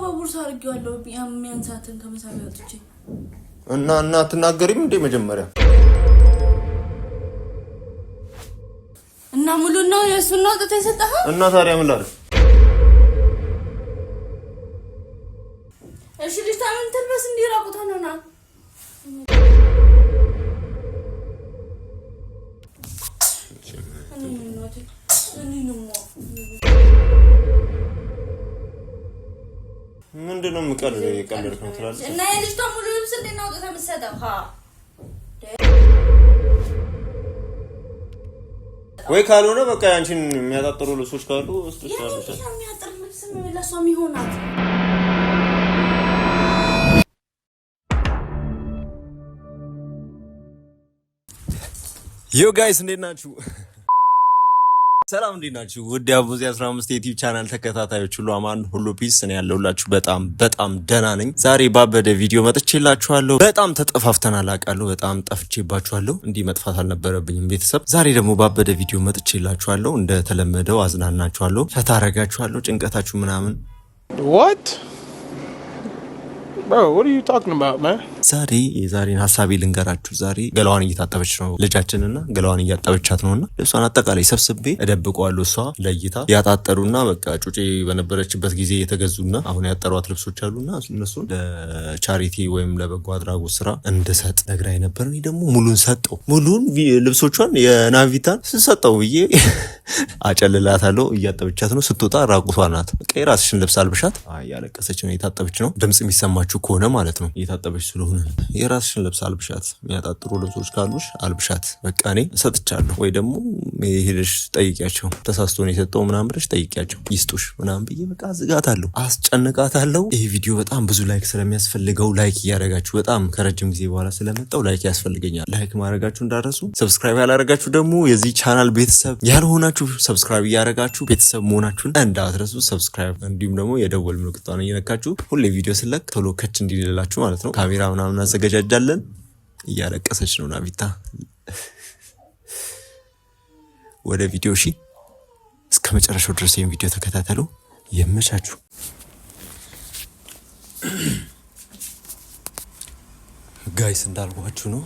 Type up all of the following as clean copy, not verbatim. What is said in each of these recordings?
በቡርሳ አድርጌዋለሁ የሚያንሳትን ከመሳቢያ ወጥቼ እና አትናገሪም እንዴ መጀመሪያ እና ሙሉ ነው የሱን ነው ወጥተህ የሰጠኸው እና ታዲያ ምን ላድርግ እሺ ልጅ ታምን ትልበስ እንዲራቁት ሆነና ምንድነው የቀለድክ ነው ትላለች እና የልጅ ሙሉ ልብስ እንዴት ነው ወጥተህ የምትሰጠው ወይ ካልሆነ በቃ አንቺን የሚያጣጥሩ ልብሶች ካሉ እስኪ የሚያጣጥሩ ልብስ ለሷም ይሆናል ዮ ጋይስ እንዴት ናችሁ ሰላም እንዴት ናችሁ ውድ አቡዚ 15 ዩቲዩብ ቻናል ተከታታዮች ሁሉ አማን ሁሉ ፒስ እኔ ያለሁላችሁ በጣም ደህና ነኝ ዛሬ ባበደ ቪዲዮ መጥቼላችኋለሁ በጣም ተጠፋፍተናል አቃለሁ በጣም ጠፍቼባችኋለሁ እንዲህ መጥፋት አልነበረብኝም ቤተሰብ ዛሬ ደግሞ ባበደ ቪዲዮ መጥቼላችኋለሁ እንደተለመደው አዝናናችኋለሁ ፈታ አረጋችኋለሁ ጭንቀታችሁ ምናምን What? Bro, what are you talking about, man? የዛሬን ሐሳቤ ልንገራችሁ ዛሬ ገላዋን እየታጠበች ነው ልጃችንና ገላዋን እያጣበቻት ነውና ልብሷን አጠቃላይ ሰብስቤ እደብቀዋለሁ እሷ ለይታ ያጣጠሩና በቃ ጩጬ በነበረችበት ጊዜ የተገዙና አሁን ያጠሯት ልብሶች አሉና እነሱን ለቻሪቲ ወይም ለበጎ አድራጎት ስራ እንድሰጥ ነግራይ ነበር እኔ ደግሞ ሙሉን ልብሶቿን የናቪታን ሰጠው ብዬ አጨልላታለሁ እያጠበቻት ነው ስትወጣ ራቁቷ ናት በቃ የራስሽን ልብስ አልብሻት ያለቀሰች ነው የታጠበች ነው ድምጽ የሚሰማችሁ ከሆነ ማለት ነው የታጠበች ስለሆነ የራስሽን ልብስ አልብሻት የሚያጣጥሩ ልብሶች ካሉሽ አልብሻት በቃ እኔ ሰጥቻለሁ ወይ ደግሞ ሄደሽ ጠይቂያቸው ተሳስቶ ነው የሰጠው ምናምን ብለሽ ጠይቂያቸው ይስጡሽ ምናምን ብዬ በቃ አዝጋታለሁ አስጨንቃታለሁ ይሄ ቪዲዮ በጣም ብዙ ላይክ ስለሚያስፈልገው ላይክ እያደረጋችሁ በጣም ከረጅም ጊዜ በኋላ ስለመጣው ላይክ ያስፈልገኛል ላይክ ማድረጋችሁ እንዳረሱ ሰብስክራይብ ያላደረጋችሁ ደግሞ የዚህ ቻናል ቤተሰብ ያልሆናችሁ ሰብስክራይብ እያደረጋችሁ ቤተሰብ መሆናችሁን እንዳትረሱ ሰብስክራይብ እንዲሁም ደግሞ የደወል ምልክቷን እየነካችሁ ሁሌ ቪዲዮ ስለቅ ቶሎ ከች እንዲልላችሁ ማለት ነው ካሜራ ምናምን አዘጋጃጃለን እያለቀሰች ነው ናቪታ ወደ ቪዲዮ እሺ እስከ መጨረሻው ድረስ ይሄን ቪዲዮ ተከታተሉ ይመቻችሁ ጋይስ እንዳልኳችሁ ነው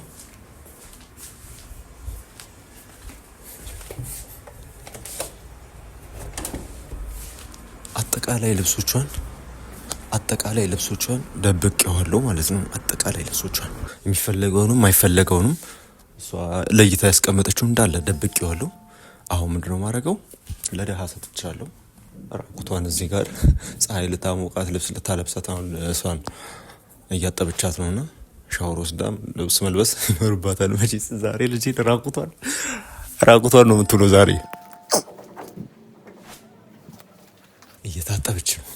አጠቃላይ ልብሶቿን ደብቄዋለሁ ማለት ነው አጠቃላይ ልብሶቿን የሚፈልገውንም ማይፈልገውንም እሷ ለይታ ያስቀመጠችው እንዳለ ደብቄዋለሁ አሁን ምንድነው ማረጋው ለደሃ ሰጥቻለሁ ራቁቷን እዚህ ጋር ፀሐይ ልታሞቃት ልብስ ልታለብሳት አሁን እሷን እያጠበቻት ነውና ሻወር ወስዳም ልብስ መልበስ ይኖርባታል መቼስ ዛሬ ልጅ ራቁቷን ነው የምትውለው ዛሬ እየታጠበች ነው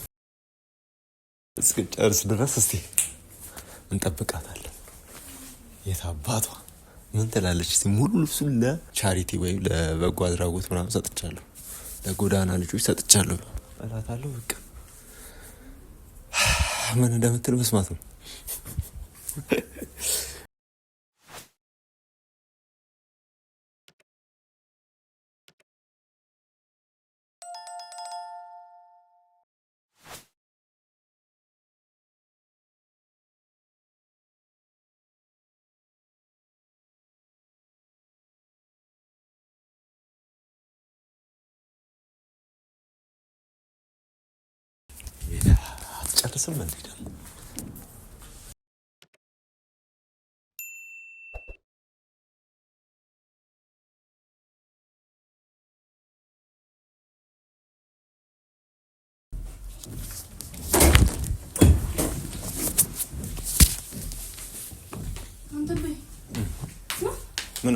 እስከጨርስ ድረስ እስቲ እንጠብቃታለን የታባቷ ምን ትላለች እስቲ ሙሉ ልብሱን ለቻሪቲ ወይ ለበጎ አድራጎት ምናምን ሰጥቻለሁ ለጎዳና ልጆች ሰጥቻለሁ እላታለሁ በቃ ምን እንደምትል መስማት ነው አትጨርስም እንዴ ደግሞ አንተ በይ ምን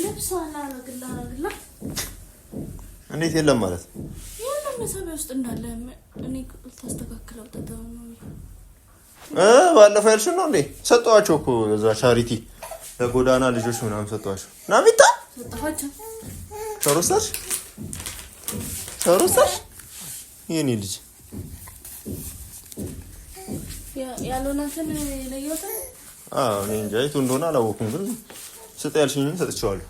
ልብስ አላረግላ እንዴት የለም ማለት የለም መሳቢያ ውስጥ እንዳለ እኔ ተስተካክለው ተደው ነው ባለፈው ያልሽው ነው እንዴ ሰጣዋቸው እኮ እዛ ቻሪቲ ለጎዳና ልጆች ምናምን ሰጣዋቸው ናቪታ ሰጣዋቸው ቸሮስተሽ የኔ ልጅ ያሎናትን ለየውታ እኔ እንጃ የቱ እንደሆነ አላወኩም ግን ሰጣ ያልሽኝን ሰጥቼዋለሁ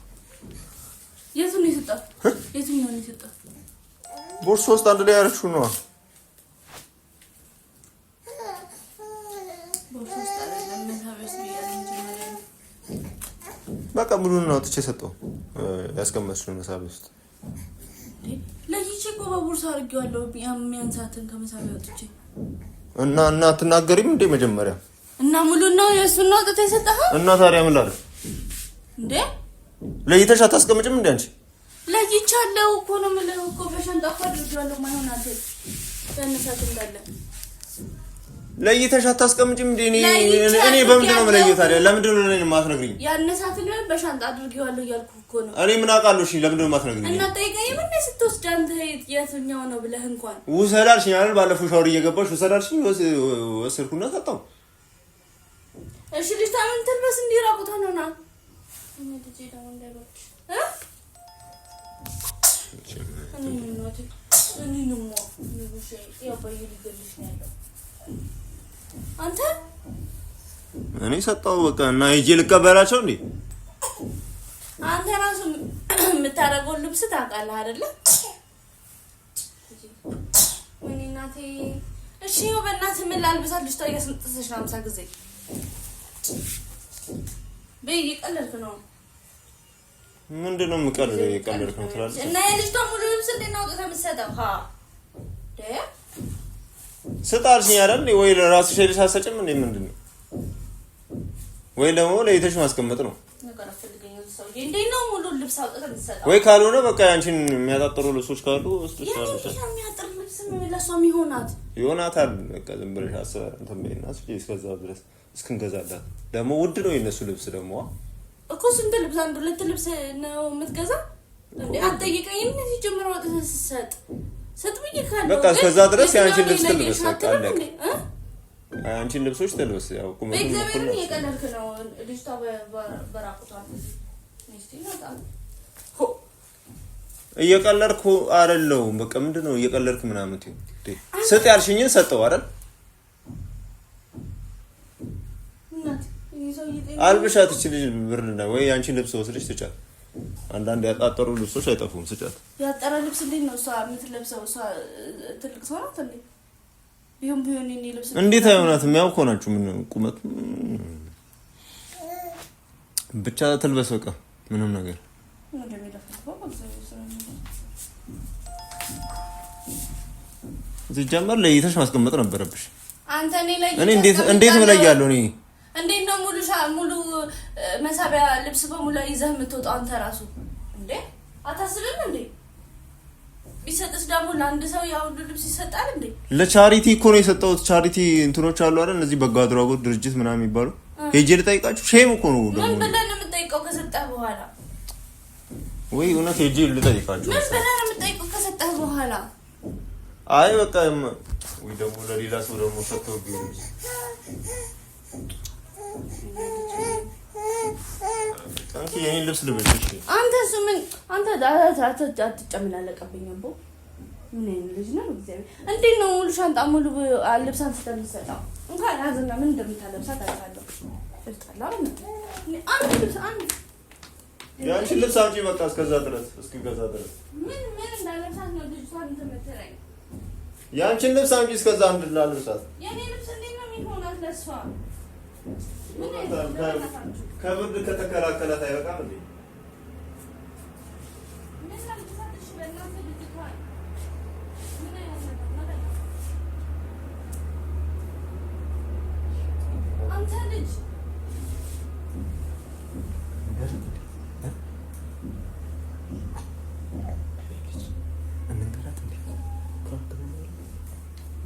የቱን ይሰጣ ቦርሳ ውስጥ አንድ ላይ ያረችው ነው። በቃ ሙሉን ነው አውጥቼ ሰጠው። ያስቀመጥሽው መሳቢያ ውስጥ ለይቼ እኮ በቦርሳ አድርጌዋለሁ። የሚያንሳትን ከመሳቢያ አውጥቼ እና አትናገሪም እንዴ መጀመሪያ? እና ሙሉን ነው የእሱን ነው አውጥተህ የሰጠኸው? እና ታዲያ ምን ላድርግ እንዴ? ለይተሽ አታስቀምጭም እንዴ አንቺ? ለይቻለሁ እኮ ነው የምልህ እኮ በሻንጣ እኮ አድርጌዋለሁ። ማይሆን አይደል ያነሳት እንዳለ ለይተሽ አታስቀምጭም እንዴ? እኔ በምንድን ነው የምለየው ታዲያ? ለምንድን ነው እኔን የማትነግሪኝ? ያነሳትን በሻንጣ አድርጌዋለሁ እያልኩህ እኮ ነው። እኔ ምን አውቃለሁ? እሺ ለምንድን ነው የማትነግሪኝ? እና ጠይቀኝ ምን ስትወስድ አንተ የትኛው ነው ብለህ እንኳን ውሰድ አልሽኝ አይደል? ባለፈው ሻወር እየገባሽ ውሰድ አልሽኝ። ወሰድኩና ሰጠው። እሺ ልጅ ታምን ትልበስ እንዲራቁታ ነውና እኔ ልጅ ደግሞ እንዳይባክሽ አንተ እኔ ሰጣው በቃ እና ሂጂ ልቀበላቸው እንዴ? አንተ ራሱ የምታረገው ልብስ ታውቃለህ አይደለ? ወይኔ እናቴ። እሺ ነው በእናትህ ምን ላልብሳት? ልጅቷ እያስመጥሰሽ ነው 50 ጊዜ በይ። ቀለልክ ነው ምንድነው የምቀልለው? የቀለልክ ነው ትላለች እና የልጅቷ ሙሉ ልብስ እንዴት ነው አውጥተህ የምትሰጠው? ስጣልሽኝ አይደል ወይ? ለራስሽ ሄደሽ አሰጭም እንዴ? ምንድነው? ወይ ደግሞ ለይተሽ ማስቀመጥ ነው ነገር አፈልገኛል ሰው እንዴ ነው ሙሉ ልብስ አውጥተህ የምትሰጠው? ወይ ካልሆነ በቃ ያንቺን የሚያጣጥሩ ልብሶች ካሉ ወስደሻለሽ። ያ የሚያጣጥሩ ልብስ ነው ለሷም ይሆናታል። በቃ ዝም ብለሽ አስበህ እንትን በይና እስከዛ ድረስ እስክንገዛላት ደግሞ ውድ ነው የነሱ ልብስ ደግሞ እኮ ስንት ልብስ? አንድ ሁለት ልብስ ነው የምትገዛ እንዴ? አትጠይቀኝም። እነዚህ ጀምሮ ወጥተህ ስትብኝ ካለ በቃ እስከዛ ድረስ ያንቺን ልብስ ትልበስ። በቃ አለቀ። ያንቺን ልብሶች ትልበስ። ያው ቁመት ነው በእግዚአብሔር እየቀለድክ ነው። ልጅቷ በራቁቷ እየቀለድኩ አይደለሁም። በቃ ምንድነው እየቀለድክ ምናምን ትይው እንዴ? ስጥ ያልሽኝን ሰጠው አይደል? አልብሻት እቺ ልጅ ብርድ ነው ወይ? ያንቺን ልብስ ወስደሽ ስጫት። አንዳንድ ያጣጠሩ ልብሶች አይጠፉም። ስጫት። ያጣራ ልብስ እንዴት ነው እሷ የምትለብሰው? እሷ ትልቅ ሰው ናት እንዴ? ቢሆን እኔ ልብስ እንዴት አይሆናትም? ያው እኮ ናችሁ። ምን ቁመት ብቻ ትልበስ በቃ ምንም ነገር ሲጀመር ለይተሽ ማስቀመጥ ነበረብሽ። አንተ እኔ እንዴት እለያለሁ? እኔ እንዴት ነው ሙሉ መሳቢያ ልብስ በሙሉ ይዘህ የምትወጣው? አንተ ራሱ እንዴ አታስብም እንዴ? ቢሰጥስ ደግሞ ለአንድ ሰው ያው ሁሉ ልብስ ይሰጣል እንዴ? ለቻሪቲ እኮ ነው የሰጠሁት። ቻሪቲ እንትኖች አሉ አይደል? እነዚህ በጎ አድራጎት ድርጅት ምናምን የሚባሉ ሄጄ ልጠይቃችሁ። ሼም እኮ ነው ደግሞ። ምን ብለህ ነው የምትጠይቀው ከሰጠህ በኋላ? ወይ እውነት ሄጄ ልጠይቃችሁ። ምን ብለህ ነው የምትጠይቀው ከሰጠህ በኋላ? አይ በቃ ወይ ደግሞ ለሌላ ሰው ደግሞ ሰጥተው ቢሆን አንቺ የኔን ልብስ ልበሽ። አንተ ምን አንተ አትጨምላለቀብኝ አቦ። ምን ልጅ ነው እግዚአብሔር። እንዴት ነው ሙሉ ሻንጣ ሙሉ ልብስ አንስተህ የምትሰጠው? እንኳን ያዝና ምን እንደምታለብሳት አውቃለሁ። ፍልጣላው አንተ ልብስ አንተ ያንቺን ልብስ አውጪ በቃ እስከዛ ድረስ እስኪገዛ ድረስ ምን እንዳለብሳት ነው ልጅቷን ተመተረኝ። ያንቺን ልብስ አውጪ እስከዛ እንዳለብሳት። የኔ ልብስ እንዴት ነው የሚሆነው ለሷ? ከብርድ ከተከላከላት አይበቃም እንዴ? አንተ ልጅ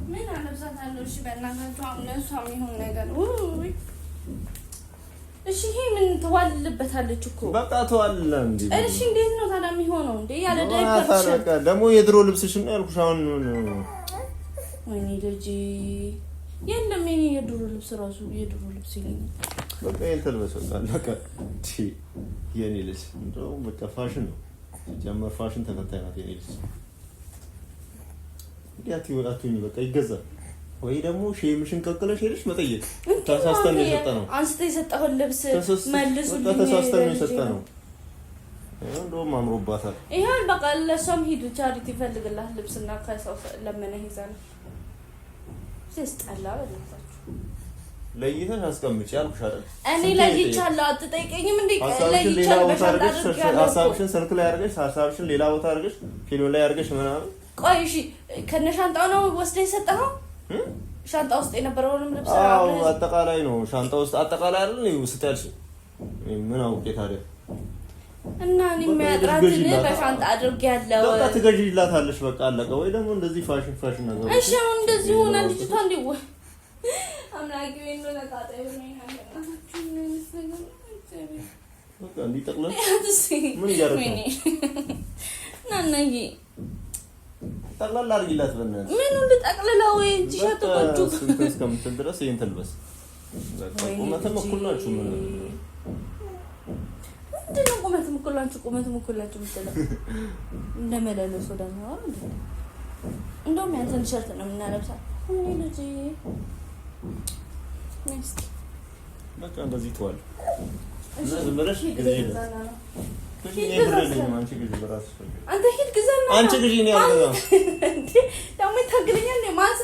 ምን አለብሳታለሁ? እሺ በእናታችሁ አምነሷ የሚሆን ነገር እሺ ይሄ ምን ተዋልልበታለች እኮ በቃ ተዋልላ እንዴ? እሺ እንዴት ነው ታዲያ የሚሆነው እንዴ? ያለ ዳይፐር በቃ ደግሞ የድሮ ልብስሽን ነው ያልኩሽ። አሁን ወይኔ ልጅ የለም የኔ የድሮ ልብስ ራሱ የድሮ ልብስ ይለኛል። በቃ የልተልበስ በቃ የኔ ልጅ እንደው በቃ ፋሽን ነው ጀመር። ፋሽን ተከታይ ናት የኔ ልጅ። አትይወጣቱኝ በቃ ይገዛል። ወይ ደግሞ ሼምሽን ቀቅለሽ ሄደሽ መጠየቅ። ተሳስተን የሰጠነው አንስተ የሰጠው ልብስ መልሱልኝ። ተሳስተን የሰጠነው እንደውም አምሮባታል። ይሄን በቃ ለሷም ሂዱ ቻሪቲ ይፈልግላት ልብስና ከሰው ለመነ ይዛል ሲስጠላ በለታችሁ ለይተሽ አስቀምጪ ያልኩሽ አይደል? እኔ ለይቻለሁ አትጠይቀኝም እንዴ? ለይቻለሁ ሀሳብሽን ስልክ ላይ አድርገሽ ሀሳብሽን ሌላ ቦታ አድርገሽ ፊልም ላይ አድርገሽ ምናምን። ቆይ እሺ ከነሻንጣው ነው ወስደህ የሰጠኸው? ሻንጣ ውስጥ የነበረውንም ልብስ አዎ አጠቃላይ ነው ሻንጣ ውስጥ አጠቃላይ አይደል ነው ስትያልሽ ምን አውቄ ታዲያ እና እኔ የሚያጥራትን በሻንጣ አድርጌያለሁ። በቃ ትገዢላታለሽ በቃ አለቀ። ወይ ደግሞ እንደዚህ ፋሽን ነገር እሺ አሁን እንደዚህ ሆና ልጅቷ እንዴ ወይ አምላኬ ወይ ነው ለቃጣይ ነው በቃ እንዲጠቅለል ምን እያደረግሽ ነው? ናናዬ ጠቅላላ አድርጊላት በእናትሽ። ምን ልጠቅልለው? ወይ ቲሸርት ቆንጆ እስከምትል ድረስ ይሄን ትልበስ። በቃ ቁመትም እኩል ናችሁ። ምን እንደው ቁመትም እኩል ናችሁ የምትለው እንደመለለሱ ደግሞ እንደውም ያንተን ቲሸርት ነው የምናለብሳት። እኔ ልጅ ነስቲ በቃ እንደዚህ ተዋል። እና ዝም ብለሽ ጊዜ ነው አንቺ ጊዜ በራስሽ አንተ ሂድ ግዛና አንቺ ጊዜ ነው ያለው እንዴ ደግሞ ታግለኛል። ማን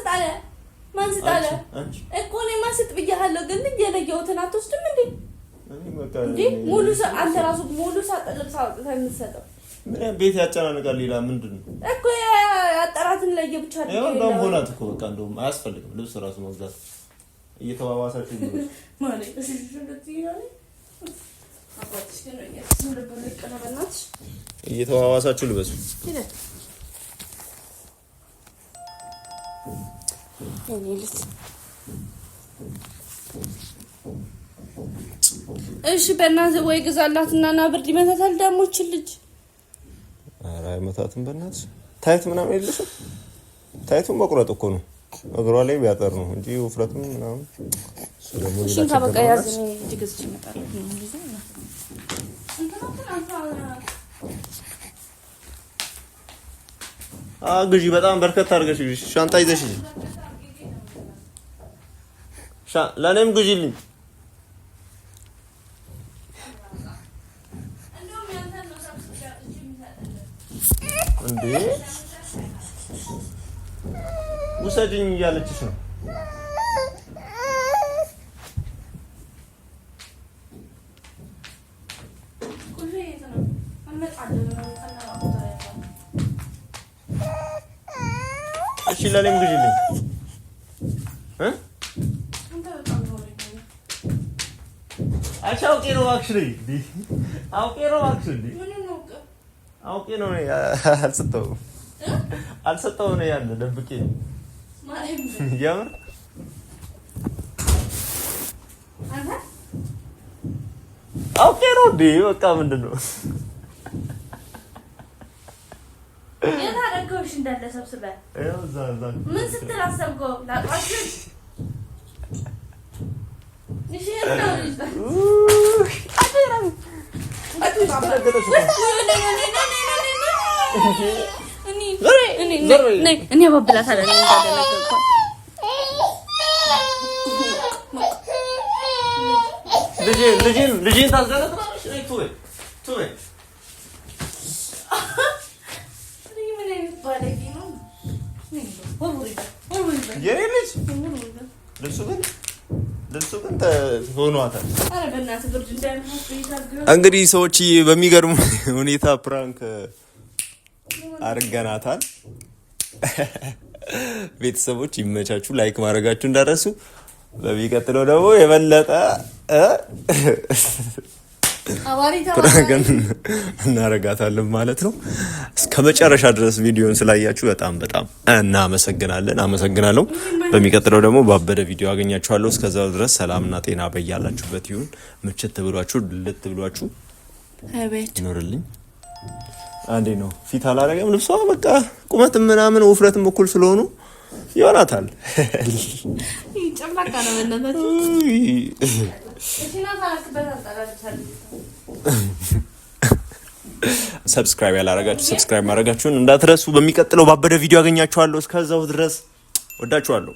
ስጣለ እኮ ነው ማስጥ ብያለሁ። ግን የለየውትን አትወስድም እንዴ? እንዴ ሙሉ አንተ ራሱ ሙሉ ሳጥልብስ አውጥተህ የምትሰጠው ምን ቤት ያጨናንቃል። ሌላ ምንድን ነው እኮ ያጠራትን ለየ ብቻ ነው። ያው እንደውም ሆናት እኮ በቃ እንደውም አያስፈልግም ልብስ ራሱ መግዛት እየተባባሳችሁ ነው ማለት እሺ አባትሽ ግን እየተዋዋሳችሁ ልበሱ። እሺ በእናትህ ወይ ግዛላትና ና ብርድ ይመታታል ዳሞችን ልጅ። ኧረ አይመታትም በእናትህ። ታይት ምናምን የለሽም? ታይቱን መቁረጥ እኮ ነው እግሯ ላይ ቢያጠር ነው እንጂ ውፍረቱም ምናምን ስለሙ ይላል። እሺ በቃ ያዝ ነው ዲግስ ይመጣል ነው እንዴ? ግዢ በጣም በርከት አድርገሽ ግዢ። ሻንጣ ይዘሽ ግዢ። ለኔም ግዢልኝ። እንዴ ውሰጂኝ እያለችሽ ነው። እሺ ለኔም ግዢልኝ አውቄ ነው አክቹሊ አውቄ ነው አልሰጠውም ነው ያለ ደብቄ የምር አውቄ ነው እንዴ በቃ ምንድነው የታረገውሽ እንዳለ ሰብስበህ እዛ ምን ስትል አሰብከው? ላቋሽሽ እሺ እኔ አባብላታለሁ እንዳደረገው ልጅን ታስገለጥራለሽ። ቶይ የኔ ልጅ ልብሱ ግን ሆኗታል። እንግዲህ ሰዎች በሚገርም ሁኔታ ፕራንክ አርገናታል። ቤተሰቦች ይመቻችሁ፣ ላይክ ማድረጋችሁ እንዳረሱ። በሚቀጥለው ደግሞ የበለጠ ፕራንክን እናረጋታለን ማለት ነው። እስከ መጨረሻ ድረስ ቪዲዮን ስላያችሁ በጣም እናመሰግናለን። አመሰግናለሁ። በሚቀጥለው ደግሞ ባበደ ቪዲዮ አገኛችኋለሁ። እስከዛው ድረስ ሰላምና ጤና በያላችሁበት ይሁን። ምችት ብሏችሁ ልት ብሏችሁ ይኖርልኝ። አንዴ ነው ፊት አላረገም ልብሷ በቃ ቁመት ምናምን ውፍረትም እኩል ስለሆኑ ይሆናታል። ይጨምራካ ነው በእናትህ ሰብስክራይብ ያላረጋችሁ ሰብስክራይብ ማድረጋችሁን እንዳትረሱ። በሚቀጥለው ባበደ ቪዲዮ አገኛችኋለሁ። እስከዛው ድረስ ወዳችኋለሁ።